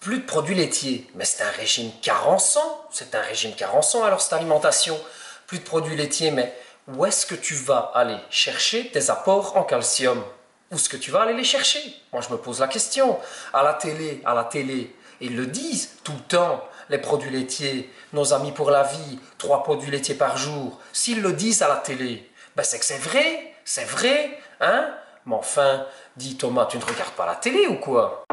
Plus de produits laitiers. Mais c'est un régime carençant. C'est un régime carençant alors cette alimentation. Plus de produits laitiers, mais où est-ce que tu vas aller chercher tes apports en calcium? Où est-ce que tu vas aller les chercher? Moi je me pose la question. À la télé, ils le disent tout le temps. Les produits laitiers, nos amis pour la vie, 3 produits laitiers par jour. S'ils le disent à la télé, ben c'est que c'est vrai, hein? Mais enfin, dis Thomas, tu ne regardes pas la télé ou quoi?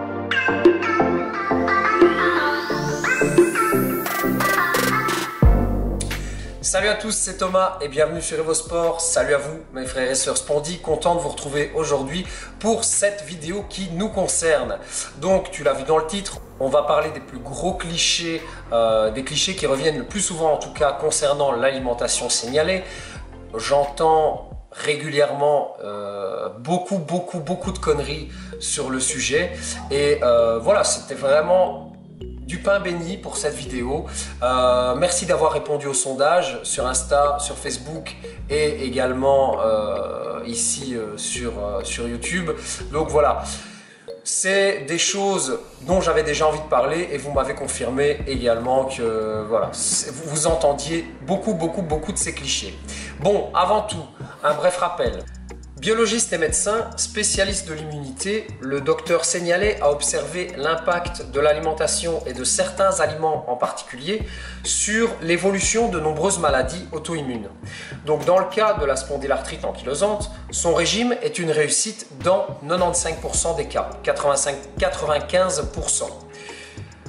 Salut à tous, c'est Thomas et bienvenue sur EvoSport. Salut à vous mes frères et sœurs Spondy, content de vous retrouver aujourd'hui pour cette vidéo qui nous concerne. Donc tu l'as vu dans le titre, on va parler des plus gros clichés, des clichés qui reviennent le plus souvent en tout cas concernant l'alimentation signalée. J'entends régulièrement beaucoup de conneries sur le sujet et voilà, c'était vraiment du pain béni pour cette vidéo. Merci d'avoir répondu au sondage sur Insta, sur Facebook et également ici sur YouTube. Donc voilà, c'est des choses dont j'avais déjà envie de parler et vous m'avez confirmé également que voilà, vous entendiez beaucoup de ces clichés. Bon, avant tout, un bref rappel. Biologiste et médecin, spécialiste de l'immunité, le docteur Seignalé a observé l'impact de l'alimentation et de certains aliments en particulier sur l'évolution de nombreuses maladies auto-immunes. Donc dans le cas de la spondylarthrite ankylosante, son régime est une réussite dans 95% des cas, 95%.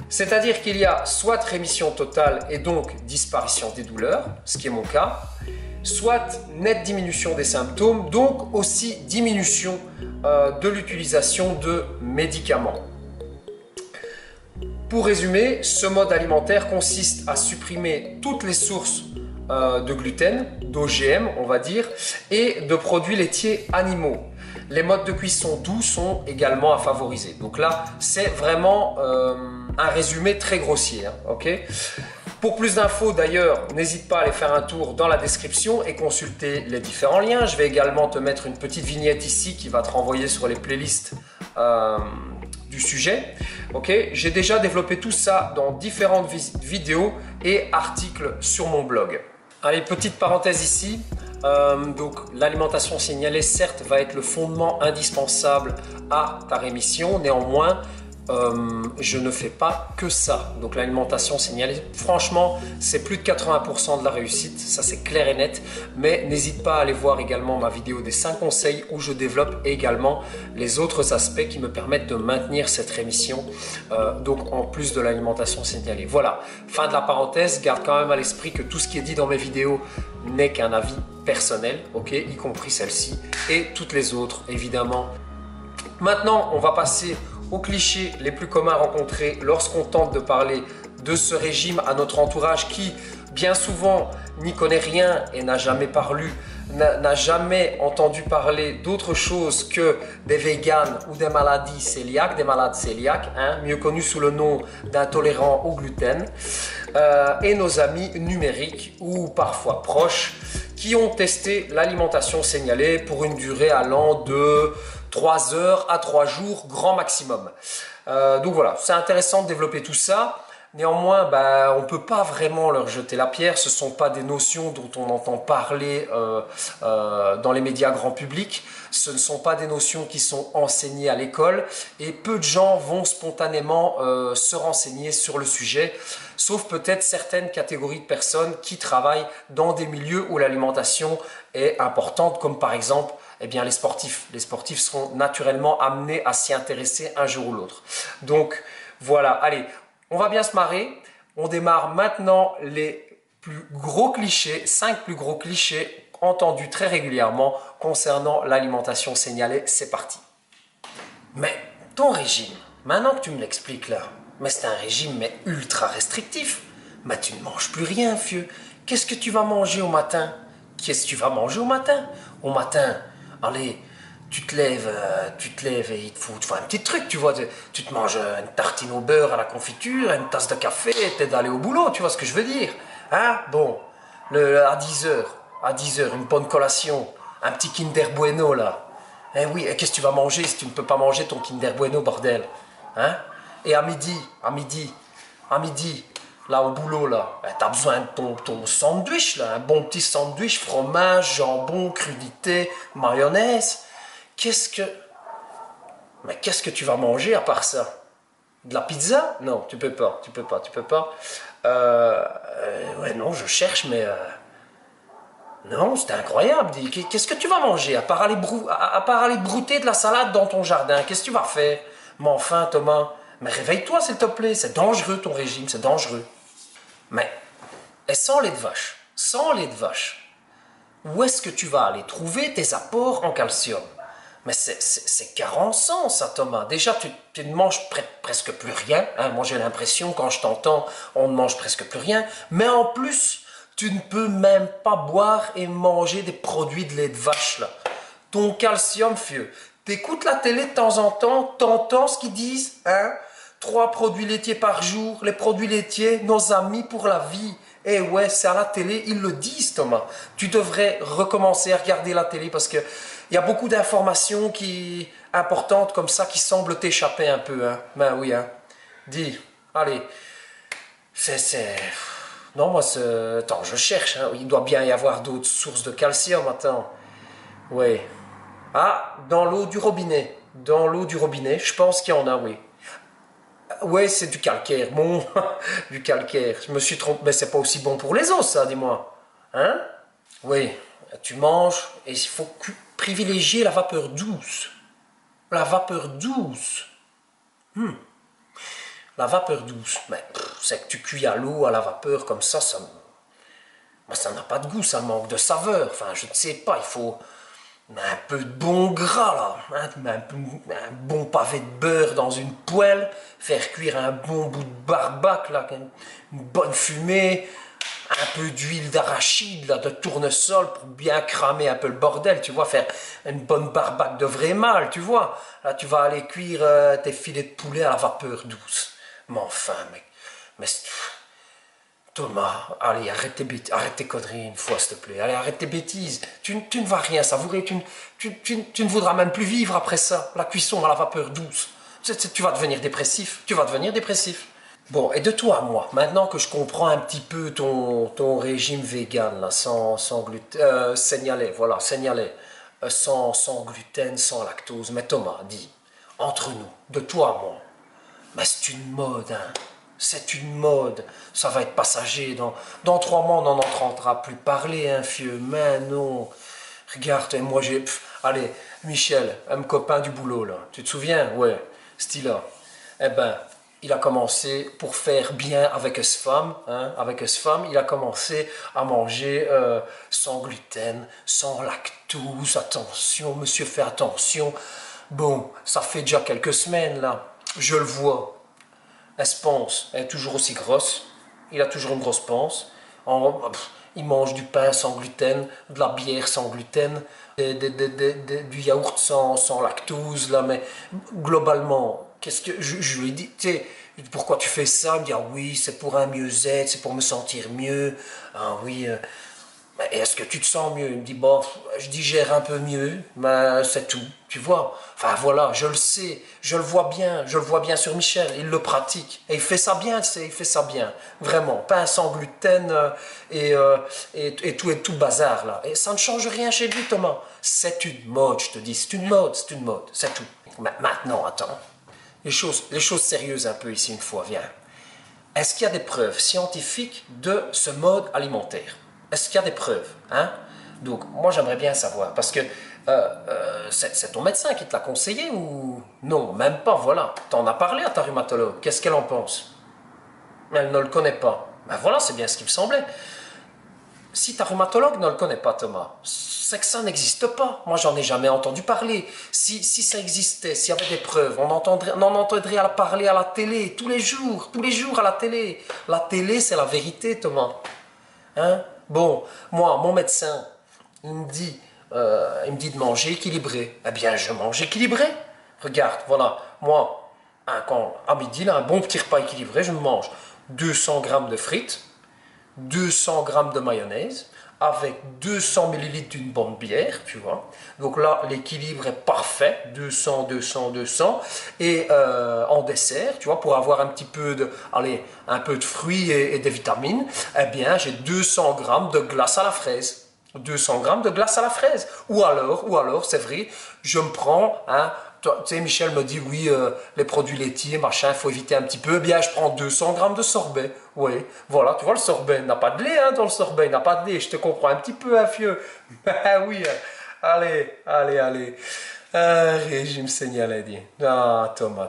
C'est-à-dire qu'il y a soit rémission totale et donc disparition des douleurs, ce qui est mon cas, soit nette diminution des symptômes, donc aussi diminution de l'utilisation de médicaments. Pour résumer, ce mode alimentaire consiste à supprimer toutes les sources de gluten, d'OGM on va dire, et de produits laitiers animaux. Les modes de cuisson doux sont également à favoriser. Donc là, c'est vraiment un résumé très grossier, hein, ok ? Pour plus d'infos d'ailleurs, n'hésite pas à aller faire un tour dans la description et consulter les différents liens. Je vais également te mettre une petite vignette ici qui va te renvoyer sur les playlists du sujet. Okay, j'ai déjà développé tout ça dans différentes vidéos et articles sur mon blog. Allez, petite parenthèse ici. Donc l'alimentation signalée certes va être le fondement indispensable à ta rémission. Néanmoins, je ne fais pas que ça. Donc l'alimentation signalée, franchement, c'est plus de 80% de la réussite, ça c'est clair et net. Mais n'hésite pas à aller voir également ma vidéo des 5 conseils où je développe également les autres aspects qui me permettent de maintenir cette rémission, donc en plus de l'alimentation signalée. Voilà, fin de la parenthèse. Garde quand même à l'esprit que tout ce qui est dit dans mes vidéos n'est qu'un avis personnel, ok, y compris celle-ci et toutes les autres évidemment. Maintenant, on va passer aux clichés les plus communs rencontrés lorsqu'on tente de parler de ce régime à notre entourage qui, bien souvent, n'y connaît rien et n'a jamais jamais entendu parler d'autre chose que des véganes ou des maladies cœliaques, des malades cœliaques, hein, mieux connus sous le nom d'intolérants au gluten, et nos amis numériques ou parfois proches qui ont testé l'alimentation signalée pour une durée allant de 3 heures à 3 jours grand maximum. Donc voilà, c'est intéressant de développer tout ça. Néanmoins, on ne peut pas vraiment leur jeter la pierre. Ce ne sont pas des notions dont on entend parler dans les médias grand public. Ce ne sont pas des notions qui sont enseignées à l'école. Et peu de gens vont spontanément se renseigner sur le sujet. Sauf peut-être certaines catégories de personnes qui travaillent dans des milieux où l'alimentation est importante, comme par exemple les sportifs. Les sportifs seront naturellement amenés à s'y intéresser un jour ou l'autre. Donc voilà, allez, on va bien se marrer. On démarre maintenant les plus gros clichés, 5 plus gros clichés entendus très régulièrement concernant l'alimentation signalée. C'est parti. Mais ton régime, maintenant que tu me l'expliques là, mais c'est un régime mais ultra restrictif. Mais tu ne manges plus rien, vieux. Qu'est-ce que tu vas manger au matin? Qu'est-ce que tu vas manger au matin? Au matin, allez, tu te lèves et il te faut un petit truc, tu vois. Tu te manges une tartine au beurre à la confiture, une tasse de café, et t'es d'aller au boulot, tu vois ce que je veux dire? Hein? Bon, à 10h, une bonne collation, un petit Kinder Bueno là. Eh oui, et qu'est-ce que tu vas manger si tu ne peux pas manger ton Kinder Bueno, bordel? Hein? Et à midi, là au boulot, là, ben, t'as besoin de ton sandwich, là, un bon petit sandwich, fromage, jambon, crudité, mayonnaise. Mais qu'est-ce que tu vas manger à part ça? De la pizza? Non, tu peux pas, tu peux pas, tu peux pas. Ouais, non, je cherche, mais... non, c'était incroyable. Qu'est-ce que tu vas manger à part à part aller brouter de la salade dans ton jardin? Qu'est-ce que tu vas faire? Mais enfin, Thomas, mais réveille-toi, s'il te plaît. C'est dangereux, ton régime, c'est dangereux. Mais, et sans lait de vache, où est-ce que tu vas aller trouver tes apports en calcium? Mais c'est carençant, ça, Thomas. Déjà, tu ne manges presque plus rien. Hein. Moi, j'ai l'impression, quand je t'entends, on ne mange presque plus rien. Mais en plus, tu ne peux même pas boire et manger des produits de lait de vache, là. Ton calcium, vieux. T'écoutes la télé de temps en temps, t'entends ce qu'ils disent, hein? 3 produits laitiers par jour, les produits laitiers, nos amis pour la vie. Eh ouais, c'est à la télé, ils le disent, Thomas. Tu devrais recommencer à regarder la télé parce que il y a beaucoup d'informations importantes comme ça qui semblent t'échapper un peu, hein. Ben oui, hein. Dis, allez, non, moi, attends, je cherche, hein. Il doit bien y avoir d'autres sources de calcium, attends. Oui. Ah, dans l'eau du robinet. Dans l'eau du robinet, je pense qu'il y en a, oui. Ouais, c'est du calcaire. Bon, du calcaire. Je me suis trompé. Mais c'est pas aussi bon pour les os, ça, dis-moi. Hein? Oui, tu manges et il faut privilégier la vapeur douce. La vapeur douce. La vapeur douce. Mais c'est que tu cuis à l'eau, à la vapeur, comme ça, ça n'a pas de goût, ça manque de saveur. Enfin, je ne sais pas, il faut un peu de bon gras, là. Hein, un bon pavé de beurre dans une poêle, faire cuire un bon bout de barbac, là, une bonne fumée, un peu d'huile d'arachide, là, de tournesol pour bien cramer un peu le bordel, tu vois, faire une bonne barbac de vrai mâle, tu vois. Là, tu vas aller cuire tes filets de poulet à la vapeur douce. Mais enfin, mec, mais Thomas, allez, arrête tes conneries une fois, s'il te plaît. Allez, arrête tes bêtises. Tu ne vas rien savourer. Tu ne voudras même plus vivre après ça. La cuisson à la vapeur douce. Tu vas devenir dépressif. Tu vas devenir dépressif. Bon, et de toi à moi, maintenant que je comprends un petit peu ton régime vegan, là, sans gluten, seignalais, voilà, seignalais, sans gluten, sans lactose. Mais Thomas, dis, entre nous, de toi à moi, mais c'est une mode, hein. C'est une mode. Ça va être passager. Dans 3 mois, on n'en entendra plus parler, hein, vieux. Mais non. Regarde, moi j'ai... Allez, Michel, un copain du boulot, là. Tu te souviens? Ouais, style-là. Eh ben, il a commencé, pour faire bien avec ce femme, hein, il a commencé à manger sans gluten, sans lactose. Attention, monsieur, fais attention. Bon, ça fait déjà quelques semaines, là. Je le vois. Elle se pense, elle est toujours aussi grosse. Il a toujours une grosse panse. Il mange du pain sans gluten, de la bière sans gluten, du yaourt sans lactose. Là, mais globalement, qu'est-ce que je lui ai dit, tu sais, pourquoi tu fais ça? Il me dit, ah oui, c'est pour un mieux-être, c'est pour me sentir mieux. Ah oui, est-ce que tu te sens mieux? Il me dit, bon, je digère un peu mieux, mais c'est tout, tu vois. Enfin voilà, je le sais, je le vois bien sur Michel, il le pratique. Et il fait ça bien, il fait ça bien, vraiment. Pain sans gluten et tout bazar là. Et ça ne change rien chez lui, Thomas. C'est une mode, je te dis, c'est une mode, c'est tout. Maintenant, attends, les choses sérieuses un peu ici une fois, viens. Est-ce qu'il y a des preuves scientifiques de ce mode alimentaire? Est-ce qu'il y a des preuves, hein? Donc, moi, j'aimerais bien savoir, parce que c'est ton médecin qui te l'a conseillé ou... Non, même pas, voilà. T'en as parlé à ta rhumatologue. Qu'est-ce qu'elle en pense? Elle ne le connaît pas. Ben voilà, c'est bien ce qui me semblait. Si ta rhumatologue ne le connaît pas, Thomas, c'est que ça n'existe pas. Moi, j'en ai jamais entendu parler. Si ça existait, s'il y avait des preuves, on en entendrait parler à la télé, tous les jours à la télé. La télé, c'est la vérité, Thomas. Hein? Bon, moi, mon médecin, il me dit de manger équilibré. Eh bien, je mange équilibré. Regarde, voilà, moi, à midi, là, un bon petit repas équilibré, je me mange 200 grammes de frites, 200 grammes de mayonnaise, avec 200 ml d'une bonne bière, tu vois. Donc là, l'équilibre est parfait, 200, 200, 200. Et en dessert, tu vois, pour avoir un petit peu de, allez, un peu de fruits et des vitamines, eh bien, j'ai 200 grammes de glace à la fraise. 200 grammes de glace à la fraise. Ou alors, c'est vrai, je me prends, hein, tu sais, Michel me dit, oui, les produits laitiers, machin, il faut éviter un petit peu. Eh bien, je prends 200 grammes de sorbet. Oui, voilà, tu vois, le sorbet, il n'a pas de lait, hein, dans le sorbet, il n'a pas de lait. Je te comprends un petit peu, hein, fieu. Ben oui, allez. Régime signalé, dit. Ah, Thomas.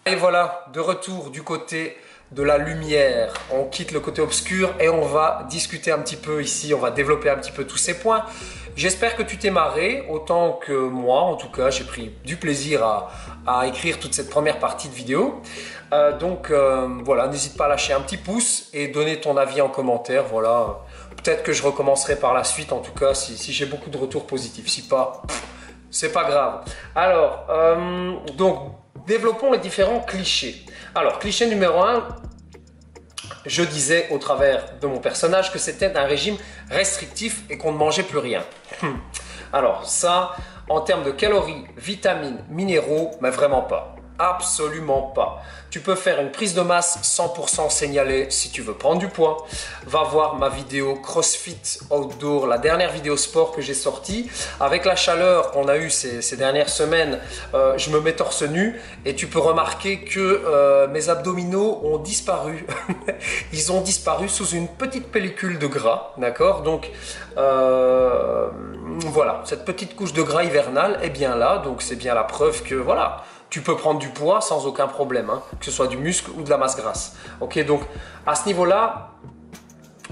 Et voilà, de retour du côté de la lumière. On quitte le côté obscur et on va discuter un petit peu ici, on va développer un petit peu tous ces points. J'espère que tu t'es marré, autant que moi, en tout cas, j'ai pris du plaisir à écrire toute cette première partie de vidéo. Voilà, n'hésite pas à lâcher un petit pouce et donner ton avis en commentaire, voilà. Peut-être que je recommencerai par la suite, en tout cas, si j'ai beaucoup de retours positifs. Si pas, c'est pas grave. Alors, développons les différents clichés. Alors, cliché numéro 1, je disais au travers de mon personnage que c'était un régime restrictif et qu'on ne mangeait plus rien. Alors ça, en termes de calories, vitamines, minéraux, mais vraiment pas. Absolument pas. Tu peux faire une prise de masse 100% signalée si tu veux prendre du poids. Va voir ma vidéo CrossFit Outdoor, la dernière vidéo sport que j'ai sortie. Avec la chaleur qu'on a eue ces dernières semaines, je me mets torse nu et tu peux remarquer que mes abdominaux ont disparu. Ils ont disparu sous une petite pellicule de gras, d'accord? Donc voilà, cette petite couche de gras hivernal est bien là, donc c'est bien la preuve que voilà. Tu peux prendre du poids sans aucun problème, hein, que ce soit du muscle ou de la masse grasse. Ok, donc à ce niveau-là,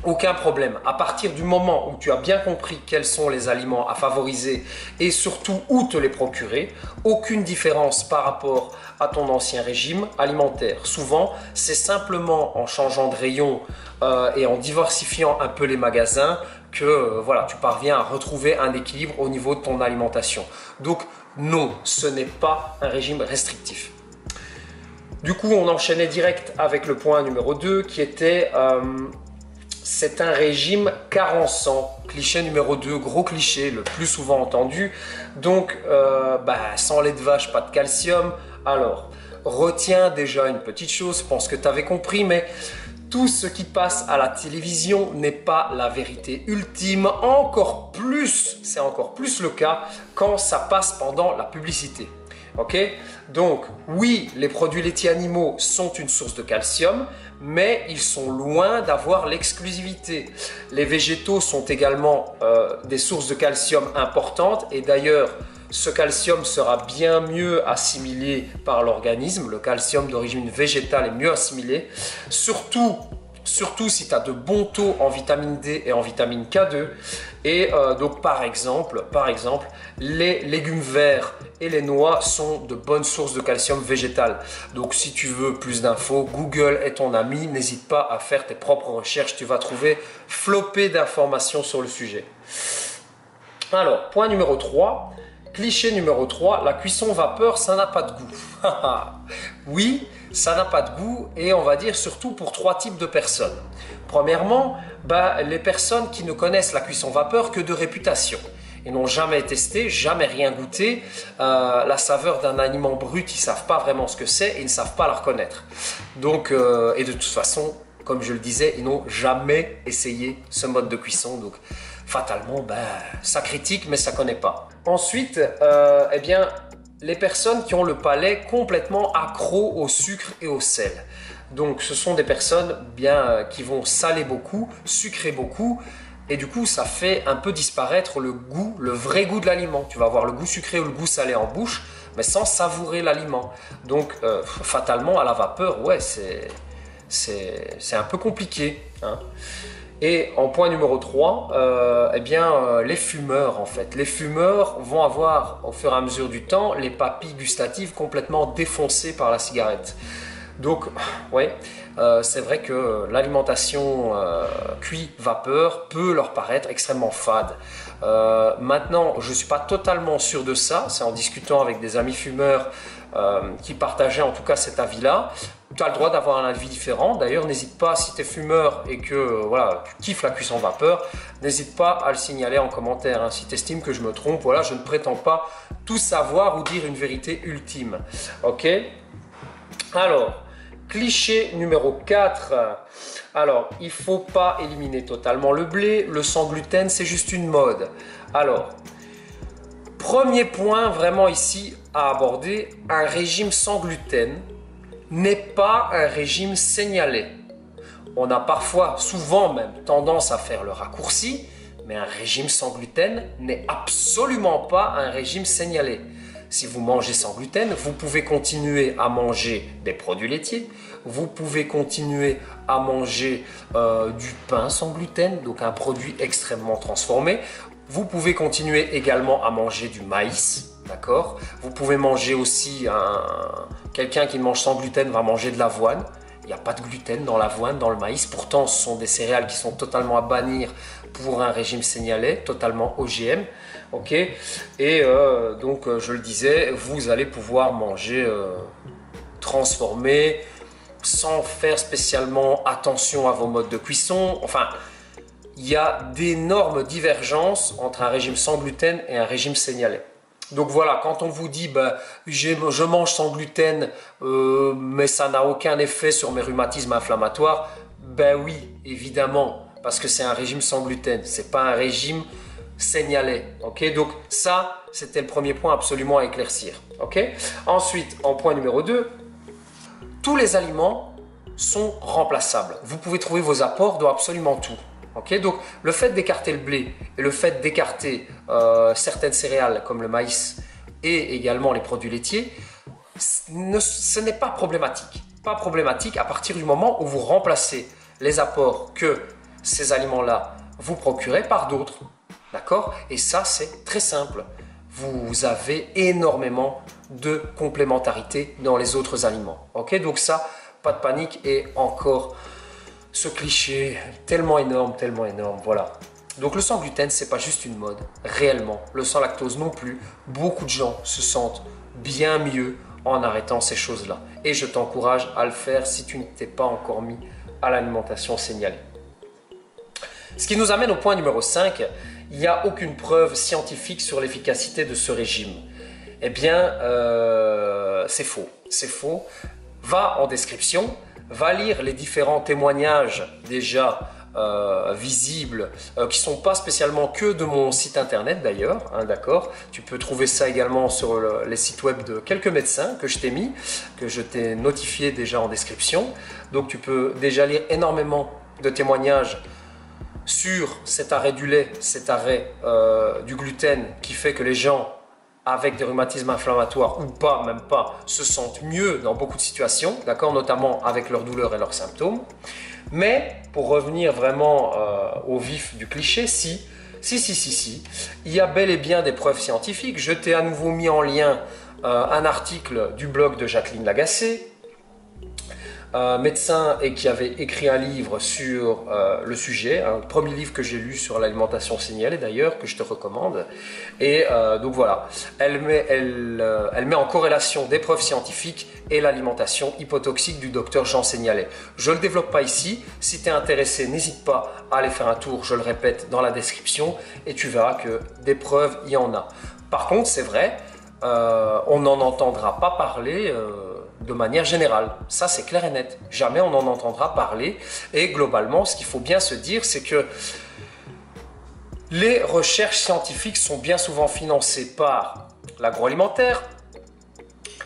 aucun problème. À partir du moment où tu as bien compris quels sont les aliments à favoriser et surtout où te les procurer, aucune différence par rapport à ton ancien régime alimentaire. Souvent, c'est simplement en changeant de rayon et en diversifiant un peu les magasins que voilà, tu parviens à retrouver un équilibre au niveau de ton alimentation. Donc non, ce n'est pas un régime restrictif. Du coup, on enchaînait direct avec le point numéro 2 qui était c'est un régime carençant. Cliché numéro 2, gros cliché, le plus souvent entendu. Donc, sans lait de vache, pas de calcium. Alors, retiens déjà une petite chose, je pense que tu avais compris, mais tout ce qui passe à la télévision n'est pas la vérité ultime. Encore plus, c'est encore plus le cas quand ça passe pendant la publicité. Ok? Donc, oui, les produits laitiers animaux sont une source de calcium, mais ils sont loin d'avoir l'exclusivité. Les végétaux sont également des sources de calcium importantes et d'ailleurs, ce calcium sera bien mieux assimilé par l'organisme. Le calcium d'origine végétale est mieux assimilé. Surtout si tu as de bons taux en vitamine D et en vitamine K2. Et donc par exemple, les légumes verts et les noix sont de bonnes sources de calcium végétal. Donc si tu veux plus d'infos, Google est ton ami. N'hésite pas à faire tes propres recherches. Tu vas trouver flopée d'informations sur le sujet. Alors, point numéro 3. Cliché numéro 3, la cuisson vapeur, ça n'a pas de goût. Oui, ça n'a pas de goût et on va dire surtout pour 3 types de personnes. Premièrement, les personnes qui ne connaissent la cuisson vapeur que de réputation. Ils n'ont jamais testé, jamais rien goûté. La saveur d'un aliment brut, ils ne savent pas vraiment ce que c'est et ils ne savent pas la reconnaître. Donc, et de toute façon, comme je le disais, ils n'ont jamais essayé ce mode de cuisson. Donc, fatalement, ça critique, mais ça ne connaît pas. Ensuite, les personnes qui ont le palais complètement accro au sucre et au sel. Donc, ce sont des personnes qui vont saler beaucoup, sucrer beaucoup. Et du coup, ça fait un peu disparaître le goût, le vrai goût de l'aliment. Tu vas avoir le goût sucré ou le goût salé en bouche, mais sans savourer l'aliment. Donc, fatalement, à la vapeur, ouais, c'est un peu compliqué, hein. Et en point numéro 3, les fumeurs en fait. Les fumeurs vont avoir au fur et à mesure du temps les papilles gustatives complètement défoncées par la cigarette. Donc, ouais, c'est vrai que l'alimentation cuit-vapeur peut leur paraître extrêmement fade. Maintenant, je ne suis pas totalement sûr de ça. C'est en discutant avec des amis fumeurs qui partageait en tout cas cet avis-là. Tu as le droit d'avoir un avis différent. D'ailleurs, n'hésite pas, si tu es fumeur et que voilà, tu kiffes la cuisson vapeur, n'hésite pas à le signaler en commentaire. Hein. Si tu estimes que je me trompe, voilà, je ne prétends pas tout savoir ou dire une vérité ultime. Ok? Alors, cliché numéro 4. Alors, il ne faut pas éliminer totalement le blé. Le sans gluten, c'est juste une mode. Alors, premier point vraiment ici à aborder, un régime sans gluten n'est pas un régime signalé. On a parfois, souvent même, tendance à faire le raccourci, mais un régime sans gluten n'est absolument pas un régime signalé. Si vous mangez sans gluten, vous pouvez continuer à manger des produits laitiers, vous pouvez continuer à manger du pain sans gluten, donc un produit extrêmement transformé. Vous pouvez continuer également à manger du maïs, d'accord? Vous pouvez manger aussi, quelqu'un qui mange sans gluten va manger de l'avoine. Il n'y a pas de gluten dans l'avoine, dans le maïs. Pourtant, ce sont des céréales qui sont totalement à bannir pour un régime signalé, totalement OGM. Ok? Et donc, je le disais, vous allez pouvoir manger transformé, sans faire spécialement attention à vos modes de cuisson. Enfin, il y a d'énormes divergences entre un régime sans gluten et un régime signalé. Donc voilà, quand on vous dit je mange sans gluten, mais ça n'a aucun effet sur mes rhumatismes inflammatoires, ben oui, évidemment, parce que c'est un régime sans gluten, c'est pas un régime signalé. Ok, donc ça, c'était le premier point absolument à éclaircir. Ok. Ensuite, en point numéro 2, tous les aliments sont remplaçables. Vous pouvez trouver vos apports dans absolument tout. Okay, donc le fait d'écarter le blé et le fait d'écarter certaines céréales comme le maïs et également les produits laitiers, ce n'est pas problématique. Pas problématique à partir du moment où vous remplacez les apports que ces aliments-là vous procuraient par d'autres. D'accord? Et ça, c'est très simple. Vous avez énormément de complémentarité dans les autres aliments. Ok, donc ça, pas de panique. Et encore, ce cliché tellement énorme, voilà. Donc le sans gluten, c'est pas juste une mode, réellement. Le sans lactose non plus. Beaucoup de gens se sentent bien mieux en arrêtant ces choses-là. Et je t'encourage à le faire si tu ne t'es pas encore mis à l'alimentation signalée. Ce qui nous amène au point numéro 5. Il n'y a aucune preuve scientifique sur l'efficacité de ce régime. Eh bien, c'est faux. C'est faux. Va en description. Va lire les différents témoignages déjà visibles qui ne sont pas spécialement que de mon site internet d'ailleurs, hein, d'accord. Tu peux trouver ça également sur les sites web de quelques médecins que je t'ai mis, que je t'ai notifié déjà en description. Donc tu peux déjà lire énormément de témoignages sur cet arrêt du lait, cet arrêt du gluten qui fait que les gens avec des rhumatismes inflammatoires ou pas, même pas, se sentent mieux dans beaucoup de situations, d'accord, notamment avec leurs douleurs et leurs symptômes. Mais pour revenir vraiment au vif du cliché, si, il y a bel et bien des preuves scientifiques. Je t'ai à nouveau mis en lien un article du blog de Jacqueline Lagacé, médecin et qui avait écrit un livre sur le sujet, un premier livre que j'ai lu sur l'alimentation signalée d'ailleurs, que je te recommande. Et donc voilà, elle met en corrélation des preuves scientifiques et l'alimentation hypotoxique du docteur Jean Seignalet. Je ne le développe pas ici, si tu es intéressé, n'hésite pas à aller faire un tour, je le répète, dans la description et tu verras que des preuves, il y en a. Par contre, c'est vrai, on n'en entendra pas parler de manière générale. Ça, c'est clair et net. Jamais on en entendra parler. Et globalement, ce qu'il faut bien se dire, c'est que les recherches scientifiques sont bien souvent financées par l'agroalimentaire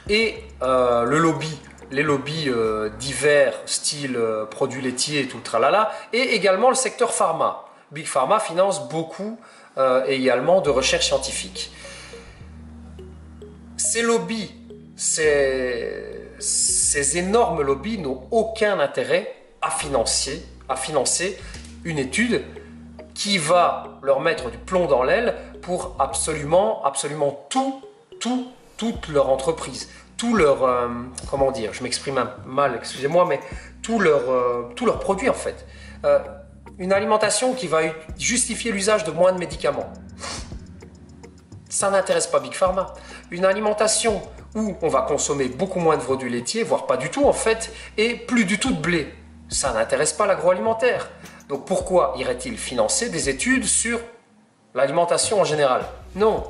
et les lobbies divers, style produits laitiers et tout le tralala, et également le secteur pharma. Big Pharma finance beaucoup également de recherche scientifique. Ces lobbies, ces énormes lobbies n'ont aucun intérêt à financer une étude qui va leur mettre du plomb dans l'aile pour absolument toute leur entreprise, tout leur, comment dire, je m'exprime mal, excusez-moi, mais tout leur produit en fait. Une alimentation qui va justifier l'usage de moins de médicaments. Ça n'intéresse pas Big Pharma. Une alimentation où on va consommer beaucoup moins de produits laitiers, voire pas du tout en fait, et plus du tout de blé. Ça n'intéresse pas l'agroalimentaire. Donc pourquoi irait-il financer des études sur l'alimentation en général? Non.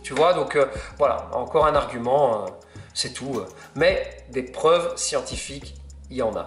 Tu vois, donc voilà, encore un argument, c'est tout. Mais des preuves scientifiques, il y en a.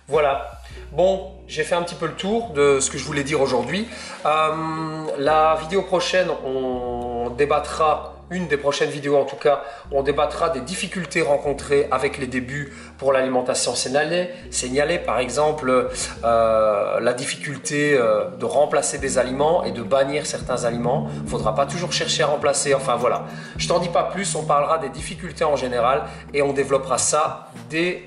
Voilà. Bon, j'ai fait un petit peu le tour de ce que je voulais dire aujourd'hui. La vidéo prochaine, on débattra, une des prochaines vidéos en tout cas, on débattra des difficultés rencontrées avec les débuts pour l'alimentation signalée, par exemple la difficulté de remplacer des aliments et de bannir certains aliments. Il ne faudra pas toujours chercher à remplacer, enfin voilà. Je t'en dis pas plus, on parlera des difficultés en général et on développera ça dès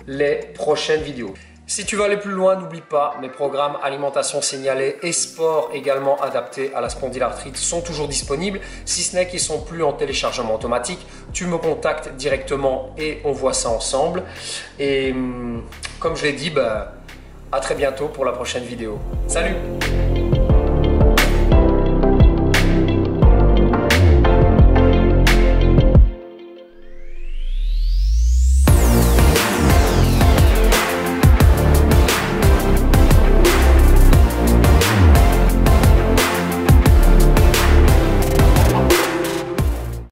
les prochaines vidéos. Si tu veux aller plus loin, n'oublie pas, mes programmes alimentation signalée et sport également adaptés à la spondylarthrite sont toujours disponibles. Si ce n'est qu'ils sont plus en téléchargement automatique, tu me contactes directement et on voit ça ensemble. Et comme je l'ai dit, à très bientôt pour la prochaine vidéo. Salut!